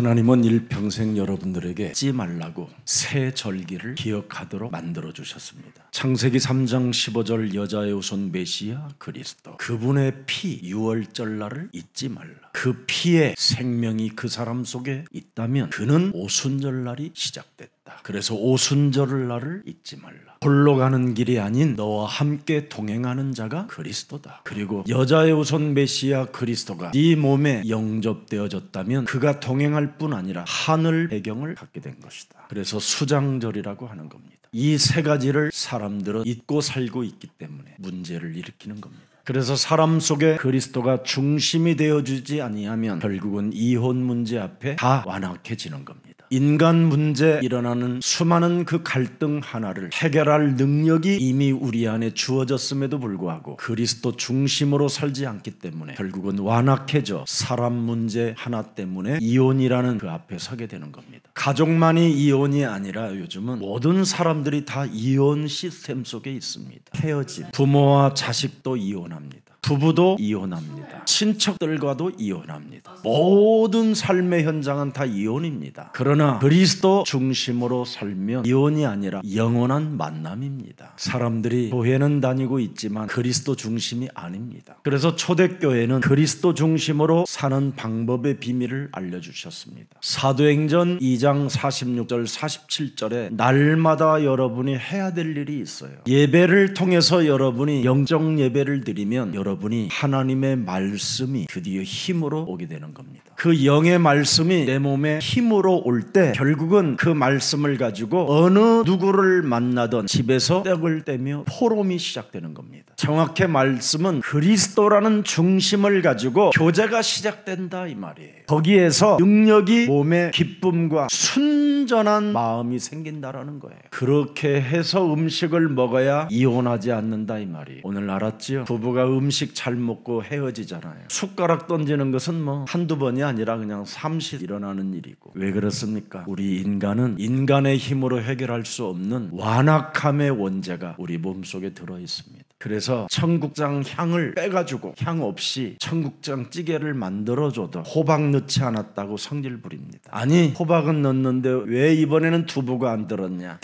하나님은 일평생 여러분들에게 잊지 말라고 새 절기를 기억하도록 만들어 주셨습니다. 창세기 3장 15절 여자의 후손 메시아 그리스도, 그분의 피 유월절날을 잊지 말라. 그 피에 생명이 그 사람 속에 있다면 그는 오순절날이 시작됐다. 그래서 오순절날을 잊지 말라. 홀로 가는 길이 아닌 너와 함께 동행하는 자가 그리스도다. 그리고 여자의 후손 메시아 그리스도가 네 몸에 영접되어졌다면 그가 동행할 뿐 아니라 하늘 배경을 갖게 된 것이다. 그래서 수장절이라고 하는 겁니다. 이 세 가지를 사람들은 잊고 살고 있기 때문에 문제를 일으키는 겁니다. 그래서 사람 속에 그리스도가 중심이 되어주지 아니하면 결국은 이혼 문제 앞에 다 완악해지는 겁니다. 인간 문제에 일어나는 수많은 그 갈등 하나를 해결할 능력이 이미 우리 안에 주어졌음에도 불구하고 그리스도 중심으로 살지 않기 때문에 결국은 완악해져 사람 문제 하나 때문에 이혼이라는 그 앞에 서게 되는 겁니다. 가족만이 이혼이 아니라 요즘은 모든 사람들이 다 이혼 시스템 속에 있습니다. 헤어짐, 부모와 자식도 이혼합니다. 부부도 이혼합니다. 친척들과도 이혼합니다. 모든 삶의 현장은 다 이혼입니다. 그러나 그리스도 중심으로 살면 이혼이 아니라 영원한 만남입니다. 사람들이 교회는 다니고 있지만 그리스도 중심이 아닙니다. 그래서 초대교회는 그리스도 중심으로 사는 방법의 비밀을 알려주셨습니다. 사도행전 2장 46절 47절에 날마다 여러분이 해야 될 일이 있어요. 예배를 통해서 여러분이 영적 예배를 드리면 여러분이 하나님의 말씀이 드디어 힘으로 오게 되는 겁니다. 그 영의 말씀이 내 몸에 힘으로 올 때 결국은 그 말씀을 가지고 어느 누구를 만나던 집에서 떡을 떼며 포럼이 시작되는 겁니다. 정확히 말씀은 그리스도라는 중심을 가지고 교제가 시작된다 이 말이에요. 거기에서 능력이 몸에 기쁨과 순전한 마음이 생긴다라는 거예요. 그렇게 해서 음식을 먹어야 이혼하지 않는다 이 말이에요. 오늘 알았지요? 부부가 음식 잘 먹고 헤어지잖아요. 숟가락 던지는 것은 뭐 한두 번이 아니라 그냥 삼시 일어나는 일이고. 왜 그렇습니까? 우리 인간은 인간의 힘으로 해결할 수 없는 완악함의 원죄가 우리 몸속에 들어 있습니다. 그래서 청국장 향을 빼가지고 향 없이 청국장 찌개를 만들어줘도 호박 넣지 않았다고 성질 부립니다. 아니 호박은 넣는데 왜 이번에는 두부가 안 들었냐.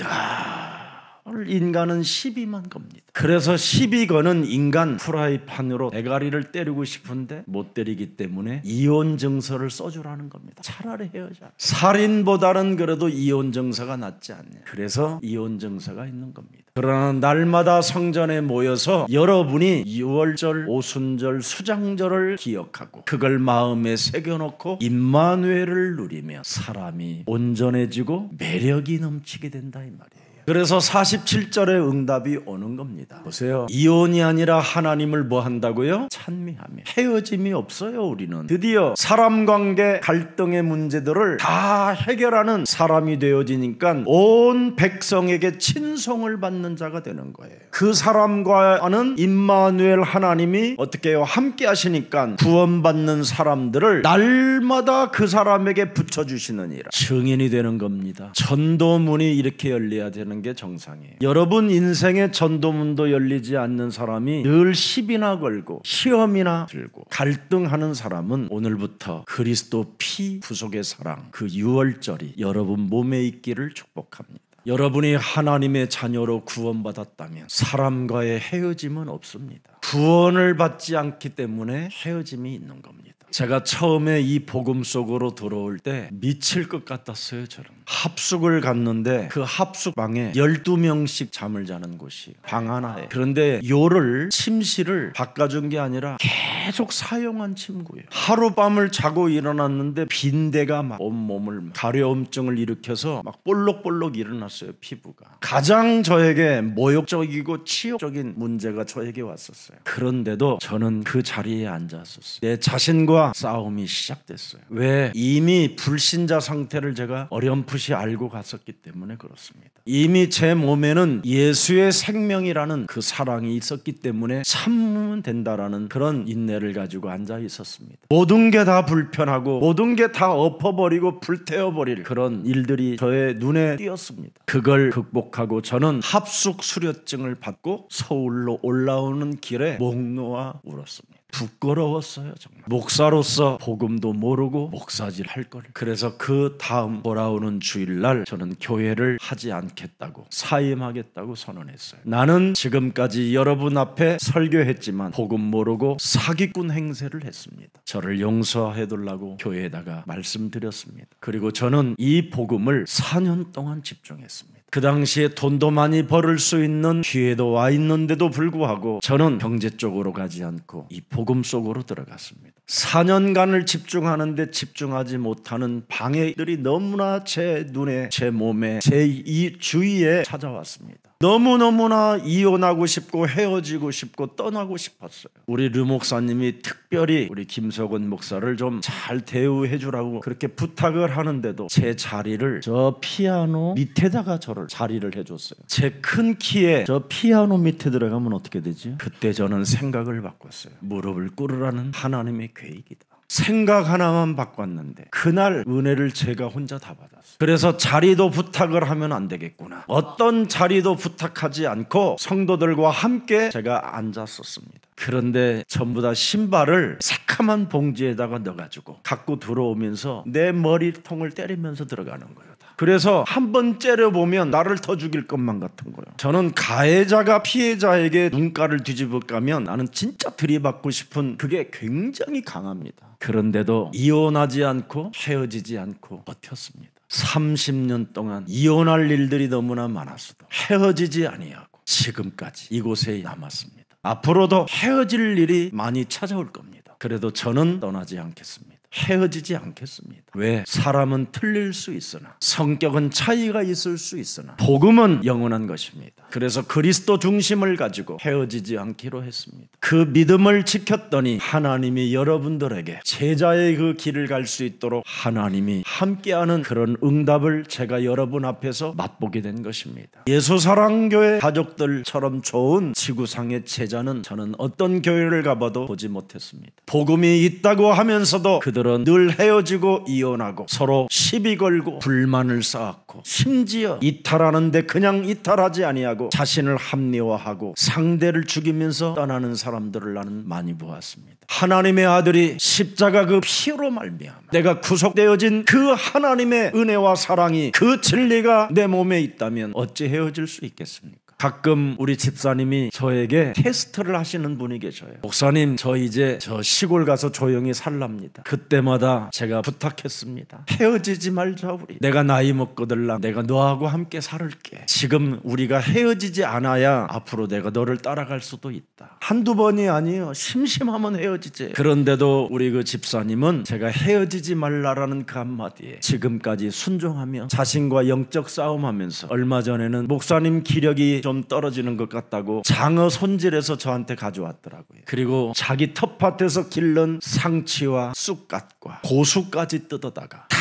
인간은 시비만 겁니다. 그래서 시비 거는 인간 프라이팬으로 대가리를 때리고 싶은데 못 때리기 때문에 이혼 증서를 써주라는 겁니다. 차라리 헤어져. 살인보다는 그래도 이혼 증서가 낫지 않냐. 그래서 이혼 증서가 있는 겁니다. 그러나 날마다 성전에 모여서 여러분이 유월절, 오순절, 수장절을 기억하고 그걸 마음에 새겨놓고 임마누엘을 누리면 사람이 온전해지고 매력이 넘치게 된다 이 말이에요. 그래서 47절의 응답이 오는 겁니다. 보세요. 이혼이 아니라 하나님을 뭐 한다고요? 찬미하며. 헤어짐이 없어요. 우리는 드디어 사람 관계 갈등의 문제들을 다 해결하는 사람이 되어지니까 온 백성에게 친송을 받는 자가 되는 거예요. 그 사람과는 임마누엘 하나님이 어떻게 해요? 함께 하시니까 구원받는 사람들을 날마다 그 사람에게 붙여주시느니라. 증인이 되는 겁니다. 전도문이 이렇게 열려야 되는 게 정상이에요. 여러분 인생의 전도문도 열리지 않는 사람이 늘 시비나 걸고 시험이나 들고 갈등하는 사람은 오늘부터 그리스도 피 구속의 사랑 그 유월절이 여러분 몸에 있기를 축복합니다. 여러분이 하나님의 자녀로 구원받았다면 사람과의 헤어짐은 없습니다. 구원을 받지 않기 때문에 헤어짐이 있는 겁니다. 제가 처음에 이 복음 속으로 들어올 때 미칠 것 같았어요. 저는 합숙을 갔는데 그 합숙방에 12명씩 잠을 자는 곳이에요. 방 하나에. 그런데 요를 침실을 바꿔준 게 아니라 계속 사용한 침구예요. 하룻밤을 자고 일어났는데 빈대가 막 온몸을 가려움증을 일으켜서 막 볼록볼록 일어났어요. 피부가. 가장 저에게 모욕적이고 치욕적인 문제가 저에게 왔었어요. 그런데도 저는 그 자리에 앉았었어요. 내 자신과 싸움이 시작됐어요. 왜? 이미 불신자 상태를 제가 어렴풋이 알고 갔었기 때문에 그렇습니다. 이미 제 몸에는 예수의 생명이라는 그 사랑이 있었기 때문에 참으면 된다라는 그런 인내를 가지고 앉아 있었습니다. 모든 게 다 불편하고 모든 게 다 엎어버리고 불태워버릴 그런 일들이 저의 눈에 띄었습니다. 그걸 극복하고 저는 합숙 수료증을 받고 서울로 올라오는 길에 목 놓아 울었습니다. 부끄러웠어요. 정말 목사로서 복음도 모르고 목사질 할 걸. 그래서 그 다음 돌아오는 주일날 저는 교회를 하지 않겠다고, 사임하겠다고 선언했어요. 나는 지금까지 여러분 앞에 설교했지만 복음 모르고 사기꾼 행세를 했습니다. 저를 용서해달라고 교회에다가 말씀드렸습니다. 그리고 저는 이 복음을 4년 동안 집중했습니다. 그 당시에 돈도 많이 벌을 수 있는 기회도 와 있는데도 불구하고 저는 경제 쪽으로 가지 않고 이 복음 속으로 들어갔습니다. 4년간을 집중하는데 집중하지 못하는 방해들이 너무나 제 눈에, 제 몸에, 제 이 주위에 찾아왔습니다. 너무너무나 이혼하고 싶고 헤어지고 싶고 떠나고 싶었어요. 우리 르 목사님이 특별히 우리 김석원 목사를 좀 잘 대우해 주라고 그렇게 부탁을 하는데도 제 자리를 저 피아노 밑에다가 저를 자리를 해줬어요. 제 큰 키에 저 피아노 밑에 들어가면 어떻게 되지? 그때 저는 생각을 바꿨어요. 무릎을 꿇으라는 하나님의 계획이다. 생각 하나만 바꿨는데 그날 은혜를 제가 혼자 다 받았어요. 그래서 자리도 부탁을 하면 안 되겠구나. 어떤 자리도 부탁하지 않고 성도들과 함께 제가 앉았었습니다. 그런데 전부 다 신발을 새카만 봉지에다가 넣어가지고 갖고 들어오면서 내 머리통을 때리면서 들어가는 거예요. 그래서 한번 째려보면 나를 더 죽일 것만 같은 거예요. 저는 가해자가 피해자에게 눈가를 뒤집어 까면 나는 진짜 들이받고 싶은 그게 굉장히 강합니다. 그런데도 이혼하지 않고 헤어지지 않고 버텼습니다. 30년 동안 이혼할 일들이 너무나 많았어도 헤어지지 아니하고 지금까지 이곳에 남았습니다. 앞으로도 헤어질 일이 많이 찾아올 겁니다. 그래도 저는 떠나지 않겠습니다. 헤어지지 않겠습니다. 왜? 사람은 틀릴 수 있으나 성격은 차이가 있을 수 있으나 복음은 영원한 것입니다. 그래서 그리스도 중심을 가지고 헤어지지 않기로 했습니다. 그 믿음을 지켰더니 하나님이 여러분들에게 제자의 그 길을 갈 수 있도록 하나님이 함께하는 그런 응답을 제가 여러분 앞에서 맛보게 된 것입니다. 예수사랑교회 가족들처럼 좋은 지구상의 제자는 저는 어떤 교회를 가봐도 보지 못했습니다. 복음이 있다고 하면서도 그들은 늘 헤어지고 이혼하고 서로 시비 걸고 불만을 쌓았고 심지어 이탈하는데 그냥 이탈하지 아니하고 자신을 합리화하고 상대를 죽이면서 떠나는 사람들을 나는 많이 보았습니다. 하나님의 아들이 십자가 그 피로 말미암아 내가 구속되어진 그 하나님의 은혜와 사랑이 그 진리가 내 몸에 있다면 어찌 헤어질 수 있겠습니까? 가끔 우리 집사님이 저에게 테스트를 하시는 분이 계셔요. 목사님, 저 이제 저 시골 가서 조용히 살랍니다. 그때마다 제가 부탁했습니다. 헤어지지 말자 우리. 내가 나이 먹거들라 내가 너하고 함께 살을게. 지금 우리가 헤어지지 않아야 앞으로 내가 너를 따라갈 수도 있다. 한두 번이 아니에요. 심심하면 헤어지지. 그런데도 우리 그 집사님은 제가 헤어지지 말라라는 그 한마디에 지금까지 순종하며 자신과 영적 싸움하면서 얼마 전에는 목사님 기력이 좀 떨어지는 것 같다고 장어 손질해서 저한테 가져왔더라고요. 그리고 자기 텃밭에서 기른 상치와 쑥갓과 고수까지 뜯어다가 다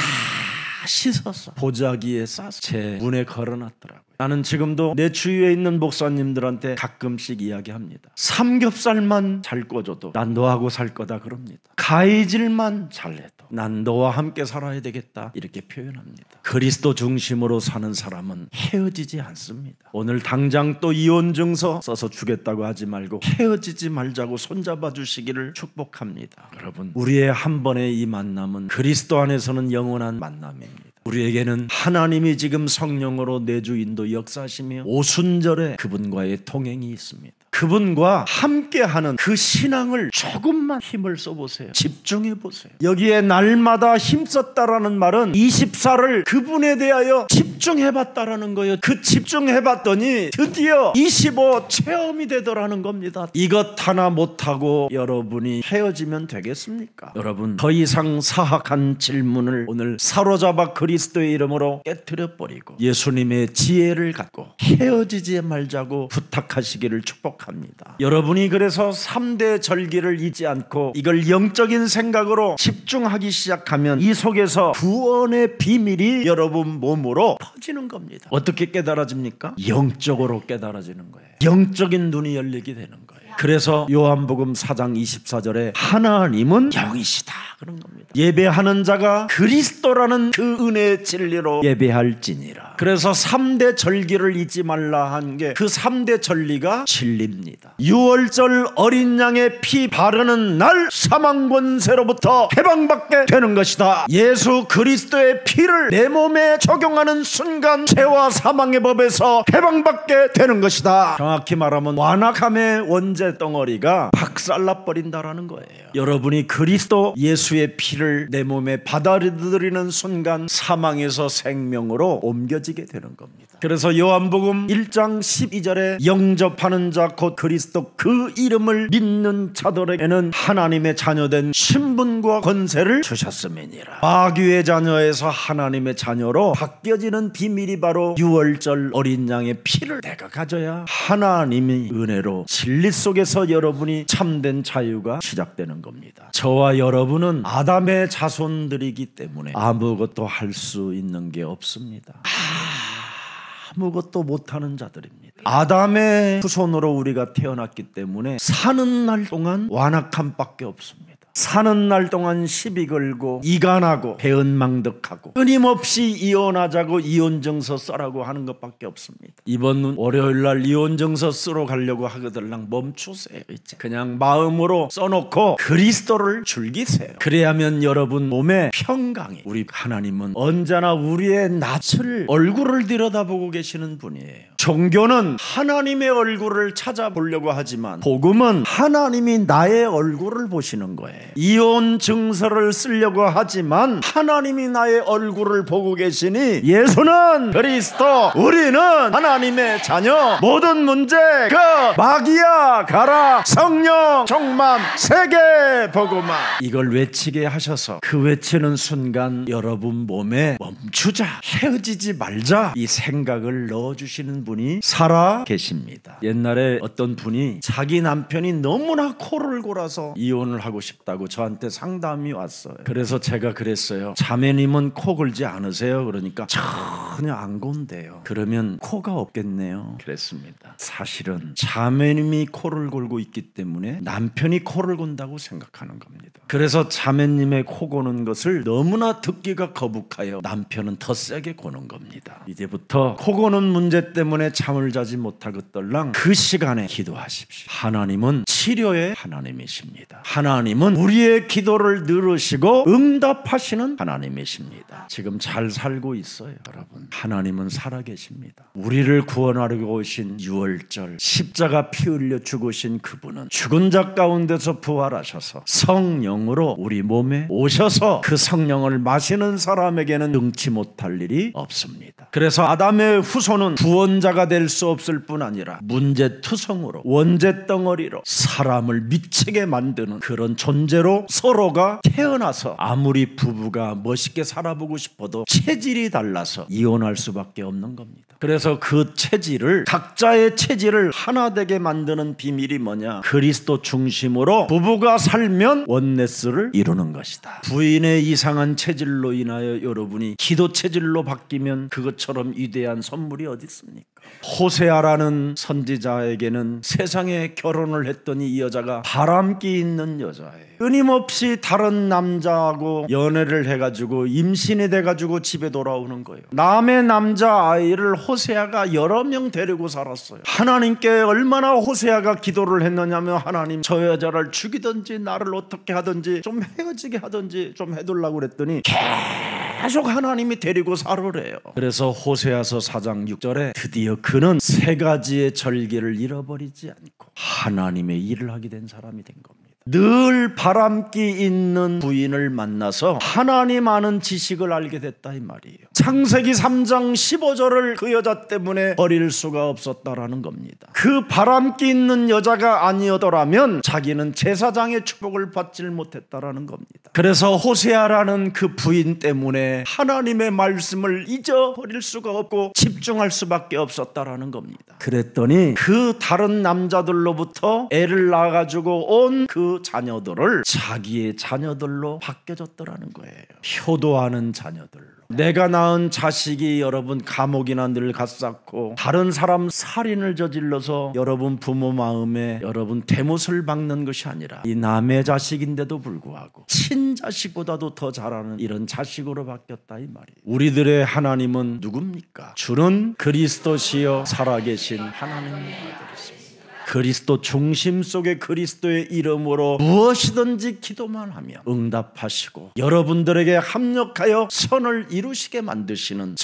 씻어서 보자기에 싸서 제 문에 걸어놨더라고요. 나는 지금도 내 주위에 있는 목사님들한테 가끔씩 이야기합니다. 삼겹살만 잘 구워줘도 난 너하고 살 거다 그럽니다. 가위질만 잘해도 난 너와 함께 살아야 되겠다 이렇게 표현합니다. 그리스도 중심으로 사는 사람은 헤어지지 않습니다. 오늘 당장 또 이혼 증서 써서 주겠다고 하지 말고 헤어지지 말자고 손잡아 주시기를 축복합니다. 여러분, 우리의 한 번의 이 만남은 그리스도 안에서는 영원한 만남입니다. 우리에게는 하나님이 지금 성령으로 내주 인도 역사하시며 오순절에 그분과의 동행이 있습니다. 그분과 함께하는 그 신앙을 조금만 힘을 써보세요. 집중해 보세요. 여기에 날마다 힘썼다라는 말은 24를 그분에 대하여 집중해봤다라는 거예요. 그 집중해봤더니 드디어 25 체험이 되더라는 겁니다. 이것 하나 못하고 여러분이 헤어지면 되겠습니까? 여러분, 더 이상 사악한 질문을 오늘 사로잡아 그리스도의 이름으로 깨트려버리고 예수님의 지혜를 갖고 헤어지지 말자고 부탁하시기를 축복합니다. 여러분이 그래서 3대 절기를 잊지 않고 이걸 영적인 생각으로 집중하기 시작하면 이 속에서 구원의 비밀이 여러분 몸으로 퍼지는 겁니다. 어떻게 깨달아집니까? 영적으로 깨달아지는 거예요. 영적인 눈이 열리게 되는 거예요. 그래서 요한복음 4장 24절에 하나님은 영이시다 그런 겁니다. 예배하는 자가 그리스도라는 그 은혜의 진리로 예배할지니라. 그래서 3대 절기를 잊지 말라 한 게 그 3대 절리가 진리입니다. 6월절 어린 양의 피 바르는 날 사망 권세로부터 해방받게 되는 것이다. 예수 그리스도의 피를 내 몸에 적용하는 순간 죄와 사망의 법에서 해방받게 되는 것이다. 정확히 말하면 완악함의 원죄 덩어리가 박살나버린다라는 거예요. 여러분이 그리스도 예수의 피를 내 몸에 받아들이는 순간 사망에서 생명으로 옮겨지게 되는 겁니다. 그래서 요한복음 1장 12절에 영접하는 자 곧 그리스도 그 이름을 믿는 자들에게는 하나님의 자녀된 신분과 권세를 주셨음이니라. 마귀의 자녀에서 하나님의 자녀로 바뀌어지는 비밀이 바로 6월절 어린 양의 피를 내가 가져야 하나님의 은혜로 진리 속에서 여러분이 참된 자유가 시작되는 겁니다. 저와 여러분은 아담의 자손들이기 때문에 아무것도 할 수 있는 게 없습니다. 아무것도 못하는 자들입니다. 아담의 후손으로 우리가 태어났기 때문에 사는 날 동안 완악함밖에 없습니다. 사는 날 동안 시비 걸고 이간하고 배은망덕하고 끊임없이 이혼하자고 이혼증서 써라고 하는 것밖에 없습니다. 이번 월요일날 이혼증서 쓰러 가려고 하거들랑 멈추세요. 이제 그냥 마음으로 써놓고 그리스도를 즐기세요. 그래야면 여러분 몸에 평강이. 우리 하나님은 언제나 우리의 낯을 얼굴을 들여다보고 계시는 분이에요. 종교는 하나님의 얼굴을 찾아보려고 하지만 복음은 하나님이 나의 얼굴을 보시는 거예요. 이혼 증서를 쓰려고 하지만 하나님이 나의 얼굴을 보고 계시니 예수는 그리스도, 우리는 하나님의 자녀. 모든 문제 그 마귀야 가라, 성령 충만, 세계 복음화, 이걸 외치게 하셔서 그 외치는 순간 여러분 몸에 멈추자, 헤어지지 말자 이 생각을 넣어주시는 분이 살아 계십니다. 옛날에 어떤 분이 자기 남편이 너무나 코를 골아서 이혼을 하고 싶다고 저한테 상담이 왔어요. 그래서 제가 그랬어요. 자매님은 코 골지 않으세요? 그러니까 전혀 안 곤대요. 그러면 코가 없겠네요. 그랬습니다. 사실은 자매님이 코를 골고 있기 때문에 남편이 코를 곤다고 생각하는 겁니다. 그래서 자매님의 코 고는 것을 너무나 듣기가 거북하여 남편은 더 세게 고는 겁니다. 이제부터 코 고는 문제 때문에 잠을 자지 못하겠덜랑 그 시간에 기도하십시오. 하나님은 치료의 하나님이십니다. 하나님은 우리의 기도를 들으시고 응답하시는 하나님이십니다. 지금 잘 살고 있어요, 여러분. 하나님은 살아계십니다. 우리를 구원하려고 오신 6월절 십자가 피 흘려 죽으신 그분은 죽은 자 가운데서 부활하셔서 성령으로 우리 몸에 오셔서 그 성령을 마시는 사람에게는 능치 못할 일이 없습니다. 그래서 아담의 후손은 구원자가 될 수 없을 뿐 아니라 문제투성으로 원죄 덩어리로 사람을 미치게 만드는 그런 존재로 서로가 태어나서 아무리 부부가 멋있게 살아보고 싶어도 체질이 달라서 이혼할 수밖에 없는 겁니다. 그래서 그 체질을, 각자의 체질을 하나 되게 만드는 비밀이 뭐냐? 그리스도 중심으로 부부가 살면 원네스를 이루는 것이다. 부인의 이상한 체질로 인하여 여러분이 기도 체질로 바뀌면 그것처럼 위대한 선물이 어디 있습니까? 호세아라는 선지자에게는 세상에 결혼을 했더니 이 여자가 바람기 있는 여자예요. 끊임없이 다른 남자하고 연애를 해가지고 임신이 돼가지고 집에 돌아오는 거예요. 남의 남자아이를 호세아가 여러 명 데리고 살았어요. 하나님께 얼마나 호세아가 기도를 했느냐면, 하나님 저 여자를 죽이든지 나를 어떻게 하든지 좀 헤어지게 하든지 좀 해달라고 그랬더니 계속 하나님이 데리고 살으래요. 그래서 호세아서 4장 6절에 드디어 그는 세 가지의 절기를 잃어버리지 않고 하나님의 일을 하게 된 사람이 된 겁니다. 늘 바람기 있는 부인을 만나서 하나님 아는 지식을 알게 됐다 이 말이에요. 창세기 3장 15절을 그 여자 때문에 버릴 수가 없었다라는 겁니다. 그 바람기 있는 여자가 아니었더라면 자기는 제사장의 축복을 받질 못했다라는 겁니다. 그래서 호세아라는 그 부인 때문에 하나님의 말씀을 잊어버릴 수가 없고 집중할 수밖에 없었다라는 겁니다. 그랬더니 그 다른 남자들로부터 애를 낳아가지고 온 그 그 자녀들을 자기의 자녀들로 바뀌어졌더라는 거예요. 효도하는 자녀들로. 내가 낳은 자식이 여러분 감옥이나 늘 갓쌓고 다른 사람 살인을 저질러서 여러분 부모 마음에 여러분 대못을 박는 것이 아니라 이 남의 자식인데도 불구하고 친자식보다도 더 잘하는 이런 자식으로 바뀌었다 이 말이에요. 우리들의 하나님은 누굽니까? 주는 그리스도시여 살아계신 하나님의 아들이십니다. 그리스도 중심 속에 그리스도의 이름으로 무엇이든지 기도만 하면 응답하시고 여러분들에게 합력하여 선을 이루시게 만드시는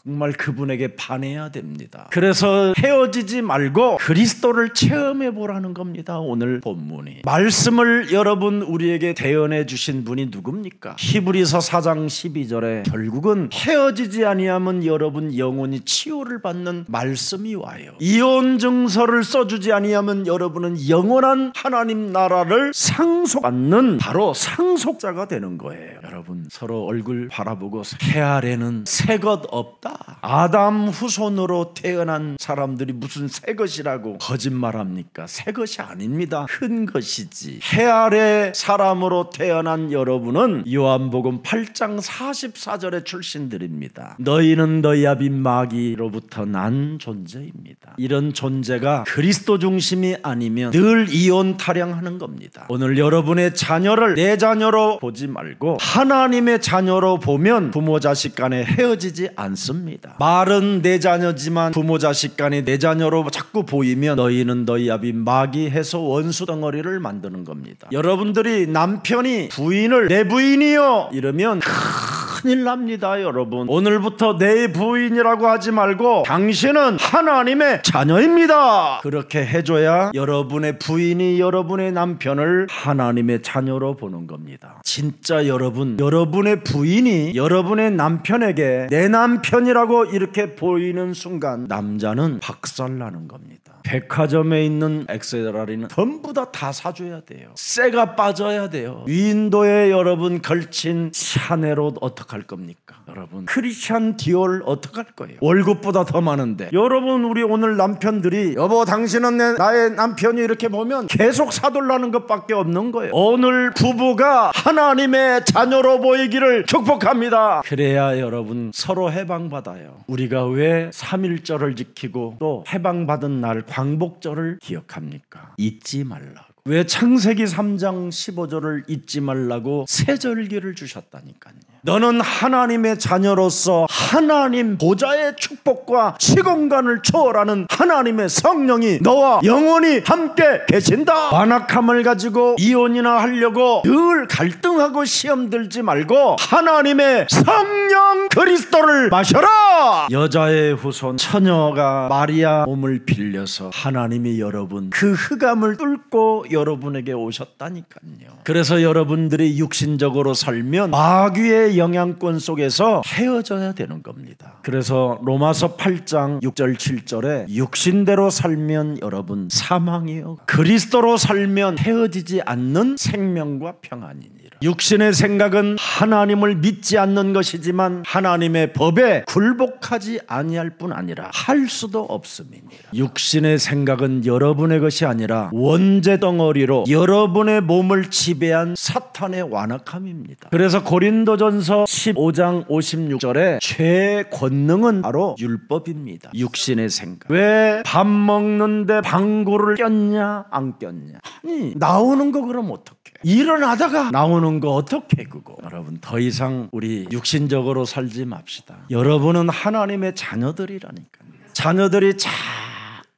정말 그분에게 반해야 됩니다. 그래서 헤어지지 말고 그리스도를 체험해 보라는 겁니다. 오늘 본문이 말씀을 여러분 우리에게 대언해 주신 분이 누굽니까? 히브리서 4장 12절에 결국은 헤어지지 아니하면 여러분 영혼이 치유를 받는 말씀이 와요. 이혼 증서를 써주지 아니하면 여러분은 영원한 하나님 나라를 상속받는 바로 상속자가 되는 거예요. 여러분 서로 얼굴 바라보고 해 아래는 새 것 없다. 아담 후손으로 태어난 사람들이 무슨 새 것이라고 거짓말합니까? 새 것이 아닙니다. 큰 것이지. 해 아래 사람으로 태어난 여러분은 요한복음 8장 44절의 출신들입니다. 너희는 너희 아비 마귀로부터 난 존재입니다. 이런 존재가 그리스도 중심이 아니면 늘 이혼 타령하는 겁니다. 오늘 여러분의 자녀를 내 자녀로 보지 말고 하나님의 자녀로 보면 부모 자식 간에 헤어지지 않습니다. 말은 내 자녀지만 부모 자식 간에 내 자녀로 자꾸 보이면 너희는 너희 아비 마귀 해서 원수 덩어리를 만드는 겁니다. 여러분들이 남편이 부인을 내 부인이요 이러면 큰일 납니다. 여러분 오늘부터 내 부인이라고 하지 말고 당신은 하나님의 자녀입니다. 그렇게 해줘야 여러분의 부인이 여러분의 남편을 하나님의 자녀로 보는 겁니다. 진짜 여러분의 부인이 여러분의 남편에게 내 남편이라고 이렇게 보이는 순간 남자는 박살나는 겁니다. 백화점에 있는 액세서리는 전부 다 사줘야 돼요. 쇠가 빠져야 돼요. 윈도에 여러분 걸친 샤넬옷 어떡할 겁니까? 여러분 크리스찬 디올 어떡할 거예요? 월급보다 더 많은데. 여러분 우리 오늘 남편들이 여보 당신은 나의 남편이 이렇게 보면 계속 사돌라는 것밖에 없는 거예요. 오늘 부부가 하나님의 자녀로 보이기를 축복합니다. 그래야 여러분 서로 해방받아요. 우리가 왜 3.1절을 지키고 또 해방받은 날 광복절을 기억합니까? 잊지 말라고. 왜 창세기 3장 15절을 잊지 말라고 세절기를 주셨다니까요. 너는 하나님의 자녀로서 하나님 보좌의 축복과 시공간을 초월하는 하나님의 성령이 너와 영원히 함께 계신다. 완악함을 가지고 이혼이나 하려고 늘 갈등하고 시험 들지 말고 하나님의 성령 그리스도를 마셔라. 여자의 후손 처녀가 마리아 몸을 빌려서 하나님이 여러분 그 흑암을 뚫고 여러분에게 오셨다니까요. 그래서 여러분들이 육신적으로 살면 마귀의 영향권 속에서 헤어져야 되는 겁니다. 그래서 로마서 8장 6절 7절에 육신대로 살면 여러분 사망이요 그리스도로 살면 헤어지지 않는 생명과 평안이니라. 육신의 생각은 하나님을 믿지 않는 것이지만 하나님의 법에 굴복하지 아니할 뿐 아니라 할 수도 없음이니라. 육신의 생각은 여러분의 것이 아니라 원죄 덩어리로 여러분의 몸을 지배한 사탄의 완악함입니다. 그래서 고린도전서 15장 56절에 죄의 권능은 바로 율법입니다. 육신의 생각. 왜 밥 먹는데 방구를 꼈냐 안 꼈냐. 아니 나오는 거 그럼 어떡해. 일어나다가 나오는 거 어떻게 그거. 여러분 더 이상 우리 육신적으로 살지 맙시다. 여러분은 하나님의 자녀들이라니까요. 자녀들이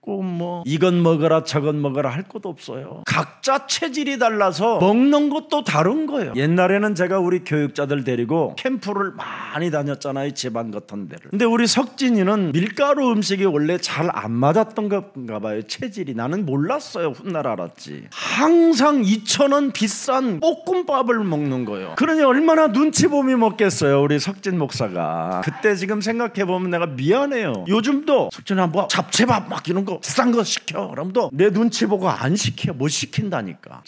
뭐 이건 먹어라 저건 먹어라 할 것도 없어요. 각자 체질이 달라서 먹는 것도 다른 거예요. 옛날에는 제가 우리 교육자들 데리고 캠프를 많이 다녔잖아요. 집안 같은 데를. 근데 우리 석진이는 밀가루 음식이 원래 잘 안 맞았던 건가 봐요. 체질이. 나는 몰랐어요. 훗날 알았지. 항상 2,000원 비싼 볶음밥을 먹는 거예요. 그러니 얼마나 눈치보미 먹겠어요. 우리 석진 목사가. 그때 지금 생각해보면 내가 미안해요. 요즘도 석진아 뭐 잡채밥 막 이런 거 또 비싼 거 시켜. 그럼 또 내 눈치 보고 안 시켜. 못 시킨다니까.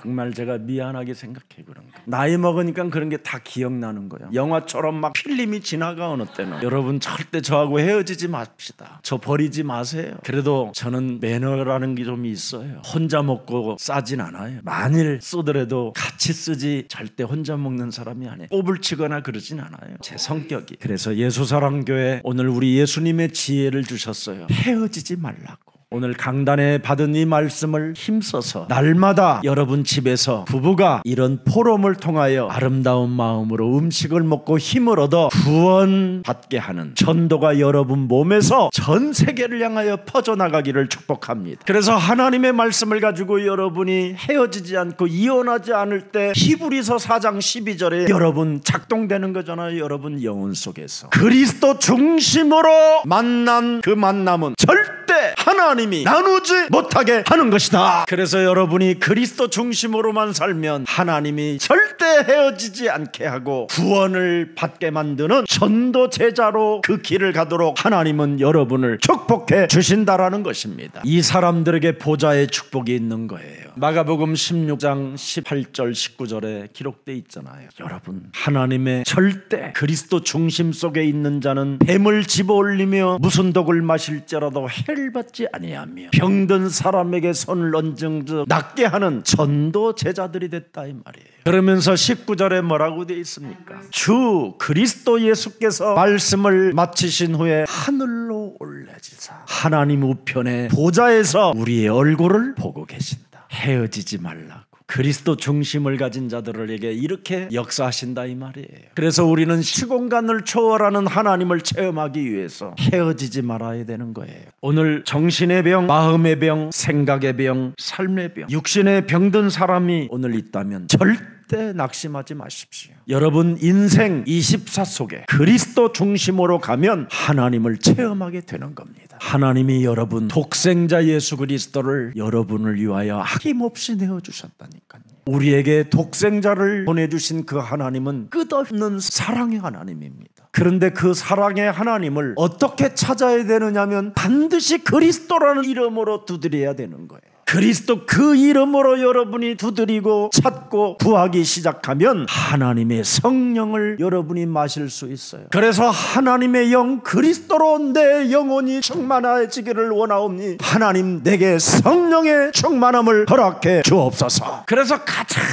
정말 제가 미안하게 생각해. 그런 거 나이 먹으니까 그런 게 다 기억나는 거예요. 영화처럼 막 필름이 지나가. 어느 때는 여러분 절대 저하고 헤어지지 맙시다. 저 버리지 마세요. 그래도 저는 매너라는 게 좀 있어요. 혼자 먹고 싸진 않아요. 만일 쓰더라도 같이 쓰지 절대 혼자 먹는 사람이 아니에요. 꼽을 치거나 그러진 않아요. 제 성격이. 그래서 예수사랑교회 오늘 우리 예수님의 지혜를 주셨어요. 헤어지지 말라고. 오늘 강단에 받은 이 말씀을 힘써서 날마다 여러분 집에서 부부가 이런 포럼을 통하여 아름다운 마음으로 음식을 먹고 힘을 얻어 구원받게 하는 전도가 여러분 몸에서 전 세계를 향하여 퍼져나가기를 축복합니다. 그래서 하나님의 말씀을 가지고 여러분이 헤어지지 않고 이혼하지 않을 때 히브리서 4장 12절에 여러분 작동되는 거잖아요. 여러분 영혼 속에서 그리스도 중심으로 만난 그 만남은 절대 하나님이 나누지 못하게 하는 것이다. 그래서 여러분이 그리스도 중심으로만 살면 하나님이 절대 헤어지지 않게 하고 구원을 받게 만드는 전도 제자로 그 길을 가도록 하나님은 여러분을 축복해 주신다라는 것입니다. 이 사람들에게 보좌의 축복이 있는 거예요. 마가복음 16장 18절 19절에 기록되어 있잖아요. 여러분 하나님의 절대 그리스도 중심 속에 있는 자는 뱀을 집어올리며 무슨 독을 마실지라도 해를 받지 아니하며 병든 사람에게 손을 얹은 즉 낫게 하는 전도 제자들이 됐다 이 말이에요. 그러면서 19절에 뭐라고 되어 있습니까? 주 그리스도 예수께서 말씀을 마치신 후에 하늘로 올라지사 하나님 우편에 보좌에서 우리의 얼굴을 보고 계신다. 헤어지지 말라고. 그리스도 중심을 가진 자들에게 이렇게 역사하신다 이 말이에요. 그래서 우리는 시공간을 초월하는 하나님을 체험하기 위해서 헤어지지 말아야 되는 거예요. 오늘 정신의 병, 마음의 병, 생각의 병, 삶의 병, 육신의 병든 사람이 오늘 있다면 절대 낙심하지 마십시오. 여러분 인생 24 속에 그리스도 중심으로 가면 하나님을 체험하게 되는 겁니다. 하나님이 여러분 독생자 예수 그리스도를 여러분을 위하여 아낌없이 내어주셨다니까요. 우리에게 독생자를 보내주신 그 하나님은 끝없는 사랑의 하나님입니다. 그런데 그 사랑의 하나님을 어떻게 찾아야 되느냐면 반드시 그리스도라는 이름으로 두드려야 되는 거예요. 그리스도 그 이름으로 여러분이 두드리고 찾고 구하기 시작하면 하나님의 성령을 여러분이 마실 수 있어요. 그래서 하나님의 영 그리스도로 내 영혼이 충만해지기를 원하오니 하나님 내게 성령의 충만함을 허락해 주옵소서. 그래서 가장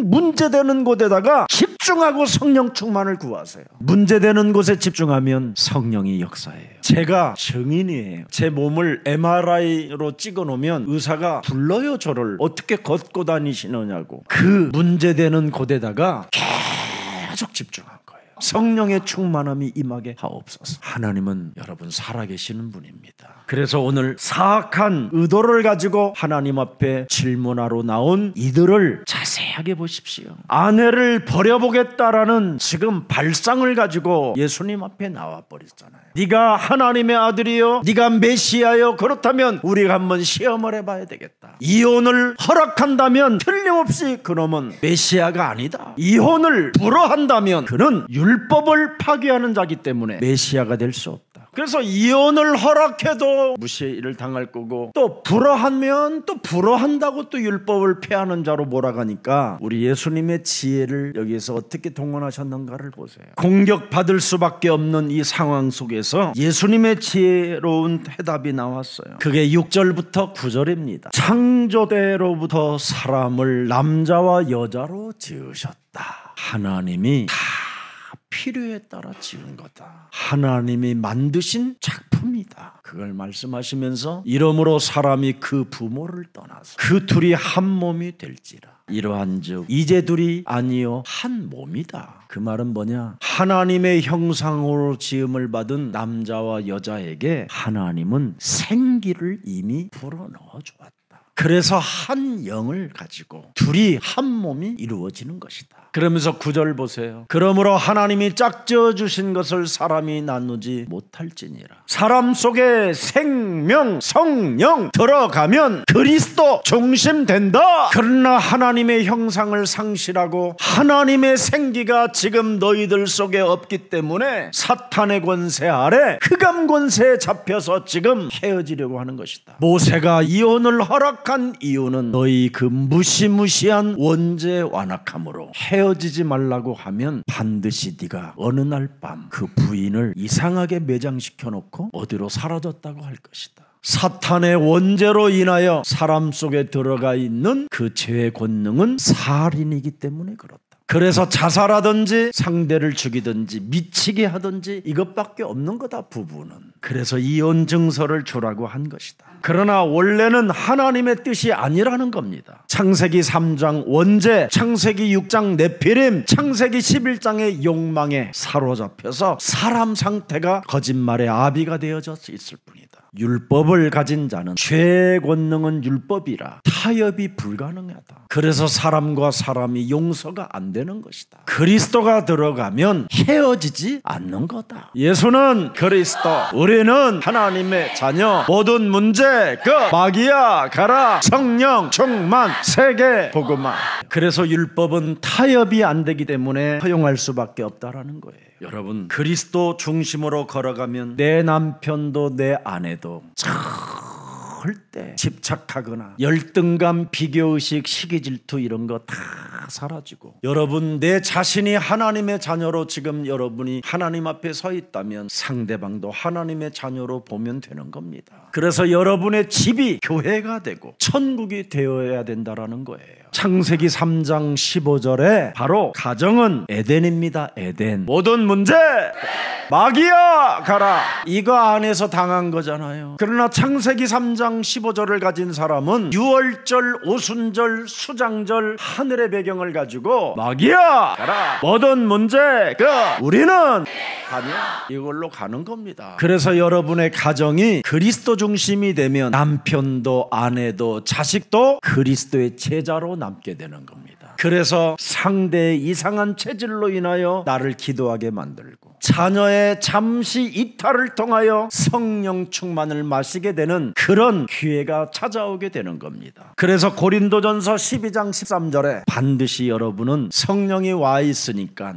문제되는 곳에다가 집중하고 성령 충만을 구하세요. 문제되는 곳에 집중하면 성령이 역사해요. 제가 증인이에요. 제 몸을 MRI로 찍어놓으면 의사가 불러요. 저를 어떻게 걷고 다니시느냐고. 그 문제되는 곳에다가 계속 집중한 거예요. 성령의 충만함이 임하게 하옵소서. 하나님은 여러분 살아계시는 분입니다. 그래서 오늘 사악한 의도를 가지고 하나님 앞에 질문하러 나온 이들을 자세하게 보십시오. 아내를 버려보겠다라는 지금 발상을 가지고 예수님 앞에 나와버렸잖아요. 네가 하나님의 아들이요, 네가 메시아요, 그렇다면 우리가 한번 시험을 해봐야 되겠다. 이혼을 허락한다면 틀림없이 그놈은 메시아가 아니다. 이혼을 불허한다면 그는 율법을 파괴하는 자기 때문에 메시아가 될 수 없다. 그래서 이혼을 허락해도 무시를 당할 거고, 또 불허하면 또 불허한다고 또 율법을 폐하는 자로 몰아가니까 우리 예수님의 지혜를 여기에서 어떻게 동원하셨는가를 보세요. 공격받을 수밖에 없는 이 상황 속에서 예수님의 지혜로운 해답이 나왔어요. 그게 6절부터 9절입니다. 창조대로부터 사람을 남자와 여자로 지으셨다. 하나님이 다 필요에 따라 지은 거다. 하나님이 만드신 작품이다. 그걸 말씀하시면서 이러므로 사람이 그 부모를 떠나서 그 둘이 한 몸이 될지라. 이러한즉 이제 둘이 아니요 한 몸이다. 그 말은 뭐냐? 하나님의 형상으로 지음을 받은 남자와 여자에게 하나님은 생기를 이미 불어넣어 주었다. 그래서 한 영을 가지고 둘이 한 몸이 이루어지는 것이다. 그러면서 9절 보세요. 그러므로 하나님이 짝지어 주신 것을 사람이 나누지 못할지니라. 사람 속에 생명, 성령 들어가면 그리스도 중심된다. 그러나 하나님의 형상을 상실하고 하나님의 생기가 지금 너희들 속에 없기 때문에 사탄의 권세 아래 흑암 권세에 잡혀서 지금 헤어지려고 하는 것이다. 모세가 이혼을 허락한 이유는 너희 그 무시무시한 원죄 완악함으로 헤어지지 말라고 하면 반드시 네가 어느 날 밤 그 부인을 이상하게 매장시켜 놓고 어디로 사라졌다고 할 것이다. 사탄의 원죄로 인하여 사람 속에 들어가 있는 그 죄의 권능은 살인이기 때문에 그렇다. 그래서 자살하든지 상대를 죽이든지 미치게 하든지 이것밖에 없는 거다, 부부는. 그래서 이혼 증서를 주라고 한 것이다. 그러나 원래는 하나님의 뜻이 아니라는 겁니다. 창세기 3장 원죄, 창세기 6장 네피림, 창세기 11장의 욕망에 사로잡혀서 사람 상태가 거짓말의 아비가 되어져 있을 뿐이다. 율법을 가진 자는 죄의 권능은 율법이라 타협이 불가능하다. 그래서 사람과 사람이 용서가 안 되는 것이다. 그리스도가 들어가면 헤어지지 않는 거다. 예수는 그리스도, 우리는 하나님의 자녀. 모든 문제 끝. 마귀야 가라. 성령 충만, 세계 복음화. 그래서 율법은 타협이 안 되기 때문에 허용할 수밖에 없다라는 거예요. 여러분, 그리스도 중심으로 걸어가면 내 남편도 내 아내도 절대 집착하거나 열등감, 비교의식, 시기질투 이런 거 다 사라지고, 여러분 내 자신이 하나님의 자녀로 지금 여러분이 하나님 앞에 서 있다면 상대방도 하나님의 자녀로 보면 되는 겁니다. 그래서 여러분의 집이 교회가 되고 천국이 되어야 된다라는 거예요. 창세기 3장 15절에 바로 가정은 에덴입니다. 에덴. 모든 문제 마귀야 가라. 이거 안에서 당한 거잖아요. 그러나 창세기 3장 15절을 가진 사람은 유월절, 오순절, 수장절 하늘의 배경을 가지고 마귀야 가라. 모든 문제 우리는 아니야. 이걸로 가는 겁니다. 그래서 여러분의 가정이 그리스도 중심이 되면 남편도 아내도 자식도 그리스도의 제자로 남게 되는 겁니다. 그래서 상대의 이상한 체질로 인하여 나를 기도하게 만들고, 자녀의 잠시 이탈을 통하여 성령 충만을 마시게 되는 그런 기회가 찾아오게 되는 겁니다. 그래서 고린도전서 12장 13절에 반드시 여러분은 성령이 와 있으니까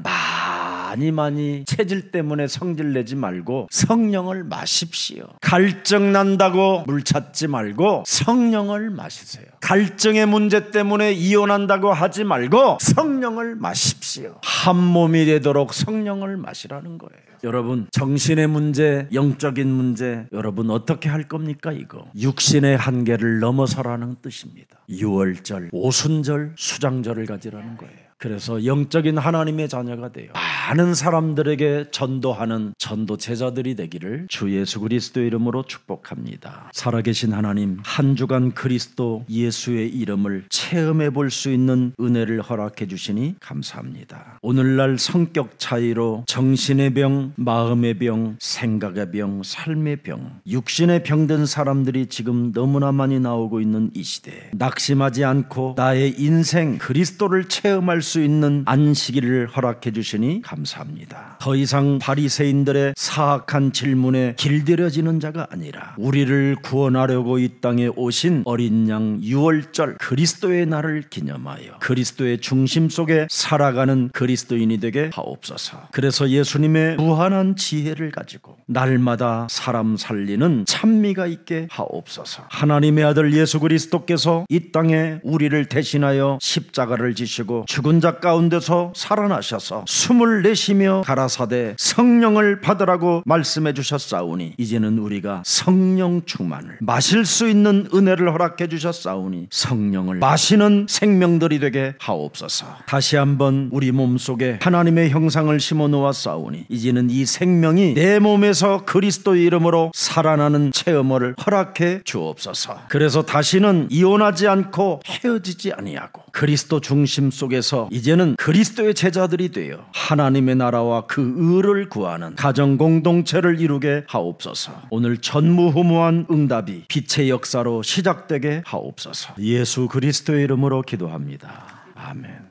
많이 체질 때문에 성질 내지 말고 성령을 마십시오. 갈증 난다고 물 찾지 말고 성령을 마시세요. 갈증의 문제 때문에 이혼한다고 하지 말고 성령을 마십시오. 한 몸이 되도록 성령을 마시라는 거예요. 여러분, 정신의 문제, 영적인 문제, 여러분 어떻게 할 겁니까? 이거 육신의 한계를 넘어서라는 뜻입니다. 유월절, 오순절, 수장절을 가지라는 거예요. 그래서 영적인 하나님의 자녀가 돼요. 많은 사람들에게 전도하는 전도 제자들이 되기를 주 예수 그리스도의 이름으로 축복합니다. 살아계신 하나님, 한 주간 그리스도 예수의 이름을 체험해 볼 수 있는 은혜를 허락해 주시니 감사합니다. 오늘날 성격 차이로 정신의 병, 마음의 병, 생각의 병, 삶의 병, 육신의 병든 사람들이 지금 너무나 많이 나오고 있는 이 시대에 낙심하지 않고 나의 인생 그리스도를 체험할 수 있는 안식일을 허락해 주시니 감사합니다. 더 이상 바리새인들의 사악한 질문에 길들여지는 자가 아니라 우리를 구원하려고 이 땅에 오신 어린 양 유월절 그리스도의 날을 기념하여 그리스도의 중심 속에 살아가는 그리스도인이 되게 하옵소서. 그래서 예수님의 무한한 지혜를 가지고 날마다 사람 살리는 찬미가 있게 하옵소서. 하나님의 아들 예수 그리스도께서 이 땅에 우리를 대신하여 십자가를 지시고 죽은 자 가운데서 살아나셔서 숨을 내쉬며 가라사대 성령을 받으라고 말씀해 주셨사오니 이제는 우리가 성령 충만을 마실 수 있는 은혜를 허락해 주셨사오니 성령을 마시는 생명들이 되게 하옵소서. 다시 한번 우리 몸속에 하나님의 형상을 심어 놓았사오니 이제는 이 생명이 내 몸에서 그리스도의 이름으로 살아나는 체험을 허락해 주옵소서. 그래서 다시는 이혼하지 않고 헤어지지 아니하고 그리스도 중심 속에서 오셔서 이제는 그리스도의 제자들이 되어 하나님의 나라와 그 의를 구하는 가정 공동체를 이루게 하옵소서. 오늘 전무후무한 응답이 빛의 역사로 시작되게 하옵소서. 예수 그리스도의 이름으로 기도합니다. 아멘.